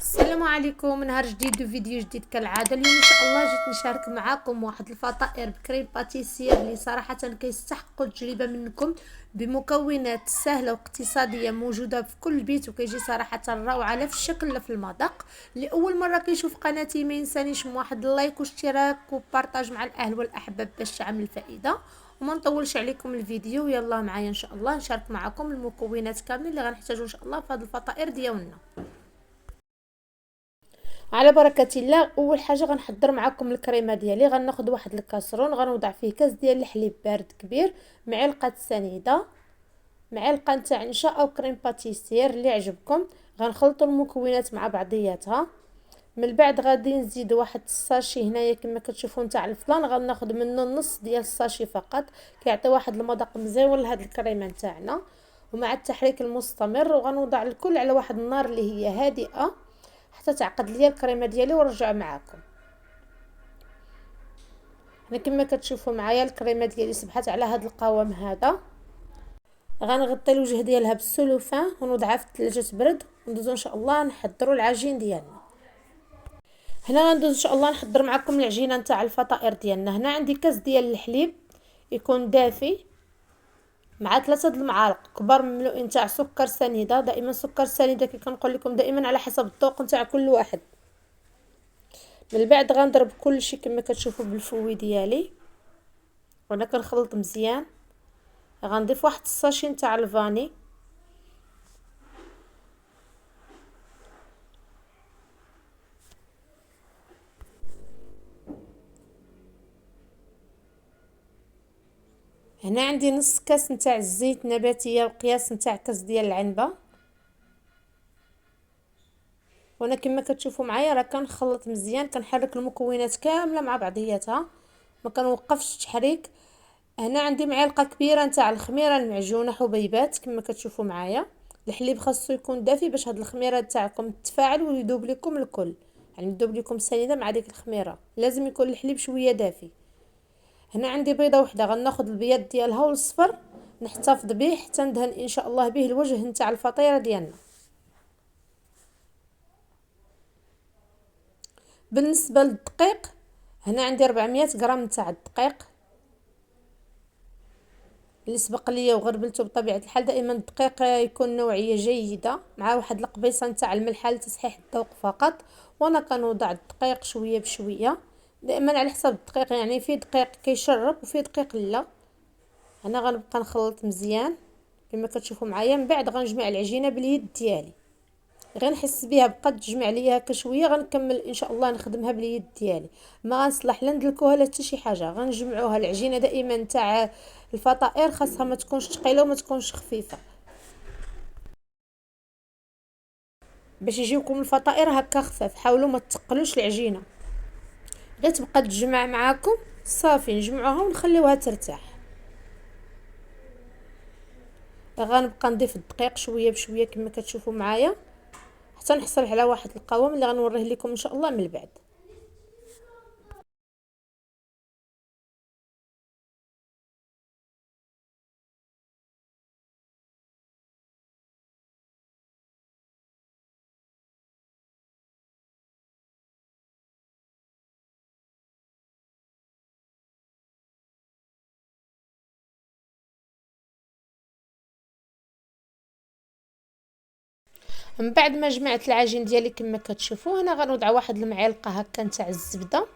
السلام عليكم. نهار جديد وفيديو جديد كالعاده. اليوم ان شاء الله جيت نشارك معكم واحد الفطائر بكريم باتيسير اللي صراحه كيستحقوا التجربه منكم بمكونات سهله واقتصاديه موجوده في كل بيت، وكيجي صراحه روعه لا في الشكل لا في المذاق. لاول مره كيشوف قناتي ما ينسانيش من واحد اللايك واشتراك وبارطاج مع الاهل والاحباب باش تعمل فائده. وما نطولش عليكم الفيديو، يلا معايا ان شاء الله نشارك معكم المكونات كاملين اللي غنحتاجو ان شاء الله في هذه الفطائر ديالنا. على بركه الله. اول حاجه غنحضر معكم الكريمه ديالي. غناخذ واحد الكاسرون غنوضع فيه كاس ديال الحليب بارد كبير، معلقه سنيده، معلقه نتاع نشا او كريم باتيسير اللي عجبكم. غنخلطوا المكونات مع بعضياتها. من بعد غادي نزيد واحد الساشي هنايا كما كتشوفوا نتاع الفطلان، غناخذ منه النص ديال الساشي فقط، كيعطي واحد المذاق مزيون لهاد الكريمه نتاعنا. ومع التحريك المستمر وغنوضع الكل على واحد النار اللي هي هادئه حتى تعقد ليا الكريمه ديالي ونرجع معاكم. هنا كما كتشوفوا معايا الكريمه ديالي صبحت على هذا القوام هذا. غنغطي الوجه ديالها بالسلوفان ونوضعها في الثلاجه تبرد، وندوزو ان شاء الله نحضروا العجين ديالنا. هنا غندوز ان شاء الله نحضر معكم العجينه نتاع الفطائر ديالنا. هنا عندي كاس ديال الحليب يكون دافي مع 3 المعالق كبار مملوئين تاع سكر سنيده. دائما سكر سنيده كي كنقول لكم دائما على حسب الذوق نتاع كل واحد. من بعد غنضرب كل شيء كما كتشوفوا بالفوي ديالي وانا كنخلط مزيان. غنضيف واحد الساشي نتاع الفاني، هنا عندي نص كاس نتاع الزيت نباتيه وقياس نتاع كاس ديال العنبه. وانا كما كتشوفوا معايا راه كنخلط مزيان، كنحرك المكونات كامله مع بعضياتها ما كنوقفش التحريك. هنا عندي معلقه كبيره نتاع الخميره المعجونه حبيبات كما كتشوفوا معايا. الحليب خاصو يكون دافي باش هاد الخميره تاعكم تتفاعل ويذوب لكم الكل، يعني يذوب لكم السنيده مع ديك الخميره، لازم يكون الحليب شويه دافي. هنا عندي بيضه واحده غناخذ البياض ديالها والصفر نحتفظ به حتى ندهن ان شاء الله به الوجه نتاع الفطيره ديالنا. بالنسبه للدقيق هنا عندي 400 غرام نتاع الدقيق اللي سبق ليا وغربلته. بطبيعه الحال دائما الدقيق يكون نوعيه جيده مع واحد القبيصه نتاع الملح لتصحيح الذوق فقط. وانا كنوضع الدقيق شويه بشويه دائما على حسب الدقيق، يعني في دقيق كيشرب وفي دقيق لا. انا غنبقى نخلط مزيان كما كتشوفوا معايا. من بعد غنجمع العجينه باليد ديالي، غنحس بها بقات تجمع ليا هكا شويه غنكمل ان شاء الله نخدمها باليد ديالي. ما غنصلح لا ندلكوها لا حتى شي حاجه. غنجمعوها العجينه دائما تاع الفطائر خاصها ما تكونش ثقيله وما تكونش خفيفه باش يجيوكم الفطائر هكا خفاف. حاولوا ما تثقلوش العجينه، غير تبقى تجمع معاكم صافي نجمعوها ونخليوها ترتاح. غنبقى نضيف الدقيق شويه بشويه كما كتشوفوا معايا حتى نحصل على واحد القوام اللي غنوريه لكم ان شاء الله من بعد. من بعد ما جمعت العجين ديالي كما كتشوفوا هنا غنوضع واحد المعلقه هكا نتاع الزبده.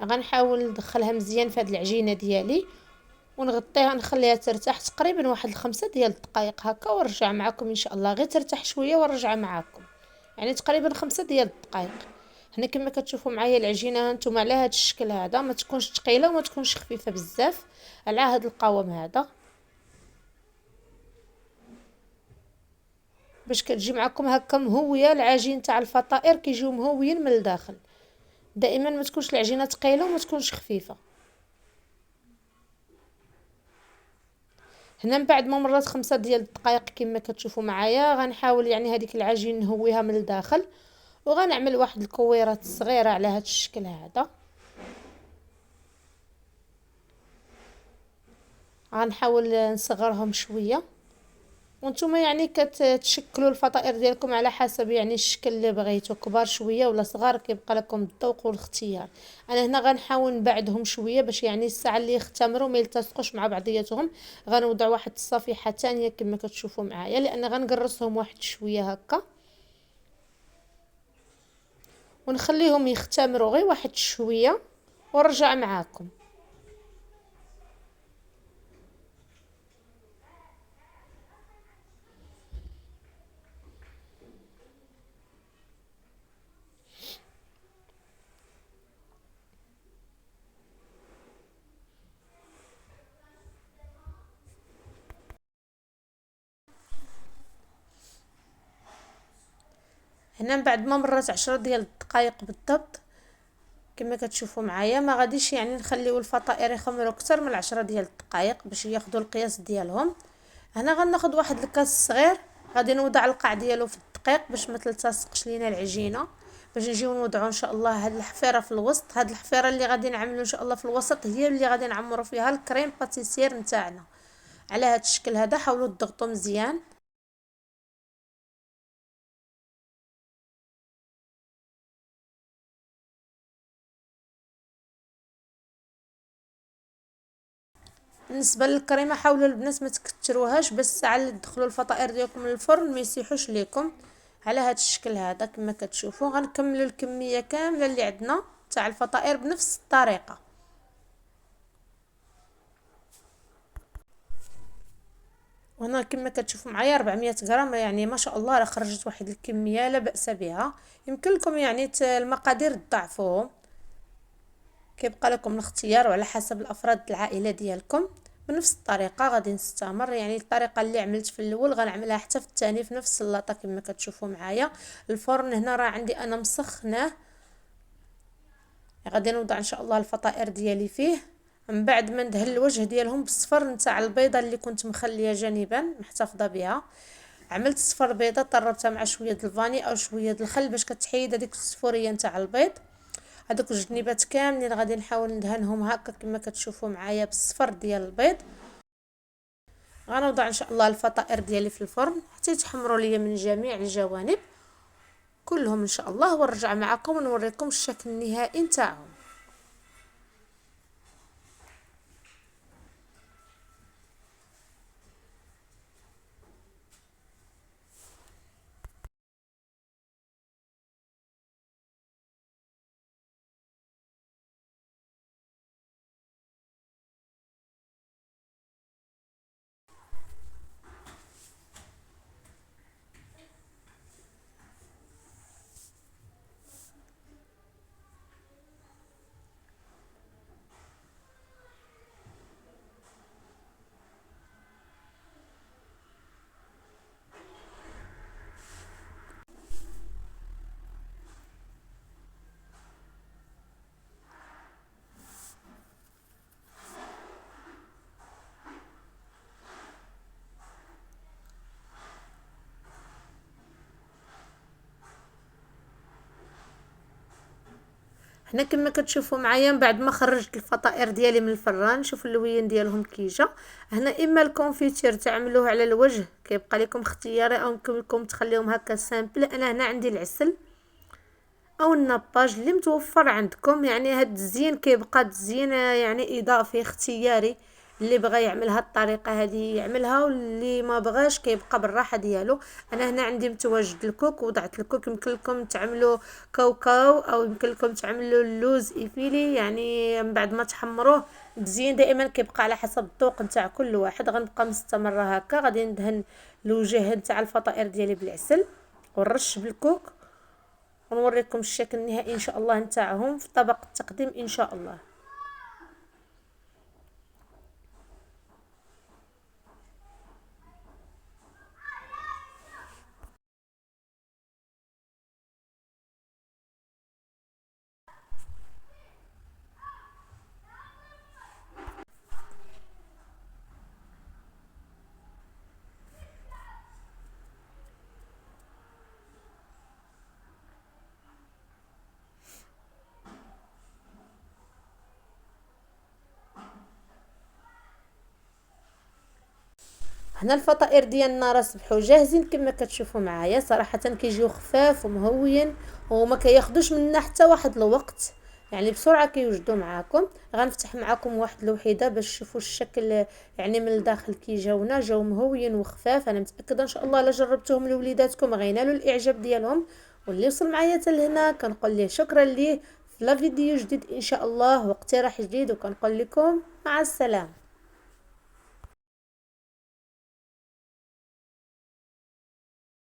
غنحاول ندخلها مزيان في هذه العجينه ديالي ونغطيها نخليها ترتاح تقريبا واحد 5 ديال الدقائق هكا ونرجع معكم ان شاء الله. غير ترتاح شويه ونرجع معكم، يعني تقريبا 5 ديال الدقائق. هنا كما كتشوفوا معايا العجينه نتوما على هذا الشكل هذا، ما تكونش ثقيله وما تكونش خفيفه بزاف، على هذا القوام هذا باش كتجي معكم هكا مهويه. العجين تاع الفطائر كيجيو مهويين من الداخل. دائما ما تكونش العجينه ثقيله وما تكونش خفيفه. هنا من بعد ما مرات 5 ديال الدقائق كما كتشوفوا معايا غنحاول يعني هذيك العجين نهويها من الداخل، وغنعمل واحد الكويرات صغيره على هذا الشكل هذا. غنحاول نصغرهم شويه وانتم يعني كتشكلوا الفطائر ديالكم على حسب يعني الشكل اللي بغيتو، كبار شويه ولا صغار، كيبقى لكم الذوق والاختيار. انا هنا غنحاول نبعدهم شويه باش يعني الساعه اللي يختمروا ما يلتصقوش مع بعضياتهم. غنوضع واحد الصفيحه تانية كما كتشوفوا معايا، لان غنقرصهم واحد شويه هكا ونخليهم يختمروا غير واحد شويه ونرجع معاكم. هنا من بعد ما مرات 10 ديال الدقائق بالضبط كما كتشوفوا معايا، ما غاديش يعني نخليو الفطائر يخمروا اكثر من 10 ديال الدقائق باش ياخذوا القياس ديالهم. هنا غناخذ واحد الكاس صغير، غادي نوضع القاع ديالو في الدقيق باش ما تلتصقش لينا العجينه. باش نجيو نوضعوا ان شاء الله هاد الحفيره في الوسط. هاد الحفيره اللي غادي نعملوا ان شاء الله في الوسط هي اللي غادي نعمروا فيها الكريم باتيسير نتاعنا. على هاد الشكل هذا حاولوا تضغطوا مزيان. بالنسبه للكريمه حاولوا البنات ما تكتروهاش، بس الساعه اللي تدخلوا الفطائر ديالكم للفرن ما يسيحوش ليكم. على هذا الشكل هذا كما كتشوفوا غنكملوا الكميه كامله اللي عندنا تاع الفطائر بنفس الطريقه. وهنا كما كتشوفوا معايا 400 غرام، يعني ما شاء الله راه خرجت واحد الكميه لا باس بها. يمكن لكم يعني المقادير تضاعفوهم، كيبقى لكم الاختيار وعلى حسب الافراد العائله ديالكم. بنفس الطريقه غادي نستمر، يعني الطريقه اللي عملت في الاول غنعملها حتى في الثاني في نفس اللاطه كما كتشوفوا معايا. الفرن هنا راه عندي انا مسخناه، غادي نوضع ان شاء الله الفطائر ديالي فيه. من بعد ما ندهن الوجه ديالهم بالصفر نتاع البيضه اللي كنت مخليه جانبا محتفظه بها. عملت صفر بيضه طربتها مع شويه الفاني او شويه الخل باش كتحيد هذيك الصفوريه نتاع البيض. هذوك الجنيبات كاملين غادي نحاول ندهنهم هكا كما كتشوفوا معايا بالصفر ديال البيض. غنوضع ان شاء الله الفطائر ديالي في الفرن حتى يتحمروا ليا من جميع الجوانب كلهم ان شاء الله، ونرجع معكم ونوريكم الشكل النهائي نتاعهم. هنا كما كتشوفوا معايا من بعد ما خرجت الفطائر ديالي من الفران، شوفوا اللوين ديالهم كي جا. هنا اما الكونفيتير تعملوه على الوجه كيبقى لكم اختياري، او يمكن لكم تخليهم هكا سامبل. انا هنا عندي العسل او النباج اللي متوفر عندكم، يعني هاد الزين كيبقى تزيين يعني اضافي اختياري. اللي بغى يعمل هاد الطريقه هذه يعملها، واللي ما بغاش كيبقى بالراحه ديالو. انا هنا عندي متواجد الكوك، وضعت الكوك. يمكن لكم تعملوا كاوكاو او يمكن لكم تعملوا اللوز ايفيلي، يعني من بعد ما تحمروه مزيان. دائما كيبقى على حسب الذوق نتاع كل واحد. غنبقى مستمره هكا، غادي ندهن الوجه نتاع الفطائر ديالي بالعسل ونرش بالكوك، ونوريكم الشكل النهائي ان شاء الله نتاعهم في طبق التقديم ان شاء الله. هنا الفطائر ديالنا راه صبحوا جاهزين كما كتشوفوا معايا. صراحه كيجيو خفاف ومهويين وما كياخذوش منا حتى واحد الوقت، يعني بسرعه كيوجدوا معاكم. غنفتح معاكم واحد الوحيده باش تشوفوا الشكل، يعني من الداخل كي جاو مهويين وخفاف. انا متاكده ان شاء الله الا جربتوهم لوليداتكم غينالوا الاعجاب ديالهم. واللي وصل معايا حتى لهنا كنقول ليه شكرا ليه. في لا فيديو جديد ان شاء الله واقتراح جديد، وكنقول لكم مع السلامه.